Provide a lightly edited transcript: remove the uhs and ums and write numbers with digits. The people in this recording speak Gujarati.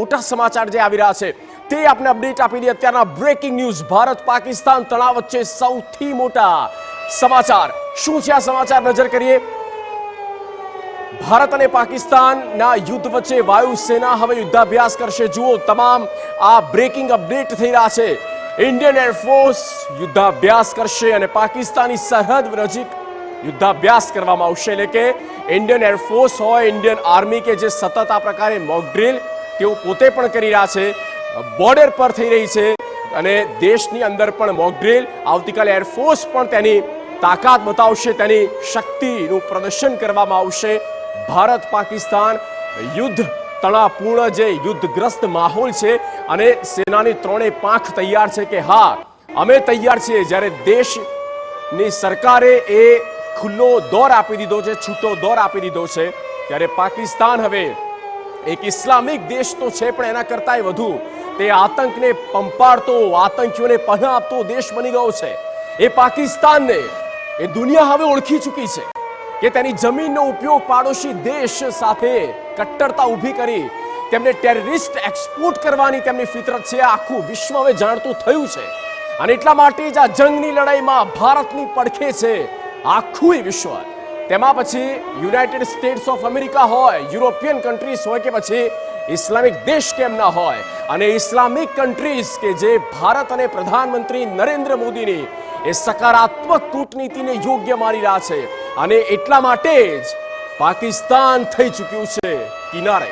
મોટા સમાચાર જે આવી રહ્યા છે તે આપણે અપડેટ આપી દઈએ। અત્યારના બ્રેકિંગ ન્યૂઝ, ભારત પાકિસ્તાન તણાવ વચ્ચે સૌથી મોટા સમાચાર શું છે? આ સમાચાર નજર કરીએ। ભારત અને પાકિસ્તાનના યુદ્ધ વચ્ચે વાયુસેના હવે યુદ્ધાભ્યાસ કરશે। જુઓ, તમામ આ બ્રેકિંગ અપડેટ થઈ રહ્યા છે। ઇન્ડિયન એરફોર્સ યુદ્ધાભ્યાસ કરશે અને પાકિસ્તાની સરહદ નજીક યુદ્ધાભ્યાસ કરવામાં આવશે। એટલે કે ઇન્ડિયન એરફોર્સ હોય, ઇન્ડિયન આર્મી કે જે સતત આ પ્રકારે મોક ડ્રિલ તેઓ પોતે પણ કરી રહ્યા છે, બોર્ડર પર થઈ રહી છે અને દેશની અંદર પણ મોક ડ્રિલ। આવતીકાલે એરફોર્સ પણ તેની તાકાત બતાવશે, તેની શક્તિનું પ્રદર્શન કરવામાં આવશે। ભારત પાકિસ્તાન યુદ્ધ તણાવપૂર્ણ જે યુદ્ધગ્રસ્ત માહોલ છે અને સેનાની ત્રણેય પાંખ તૈયાર છે કે હા, અમે તૈયાર છીએ। જ્યારે દેશની સરકારે એ ખુલ્લો દોર આપી દીધો છે, છૂટો દોર આપી દીધો છે, ત્યારે પાકિસ્તાન હવે એક ઇસ્લામિક દેશ તો છે પણ એના કરતાંય વધુ તે આતંકને પંપાડતો, આતંકીઓને પનાહ આપતો દેશ બની ગયો છે। એ પાકિસ્તાનને એ દુનિયા હવે ઓળખી ચૂકી છે કે તેની જમીનનો ઉપયોગ પાડોશી દેશ સાથે કટ્ટરતા ઊભી કરી તેમને ટેરરિસ્ટ એક્સપોર્ટ કરવાની તેમની ફિતરત છે। આખું વિશ્વ હવે જાણતું થયું છે અને એટલા માટે જ આ જંગની લડાઈમાં ભારતની પડખે છે આખું વિશ્વ। તેમાં પછી યુનાઇટેડ સ્ટેટ્સ ઓફ અમેરિકા હોય, યુરોપિયન કન્ટ્રીઝ હોય કે પછી ઇસ્લામિક દેશ કેમ ના હોય, અને ઇસ્લામિક કન્ટ્રીઝ કે જે ભારત અને પ્રધાનમંત્રી નરેન્દ્ર મોદીની એ સકારાત્મક કૂટનીતિને યોગ્ય માની રહ્યા છે અને એટલા માટે જ પાકિસ્તાન થઈ ચૂક્યું છે કિનારે।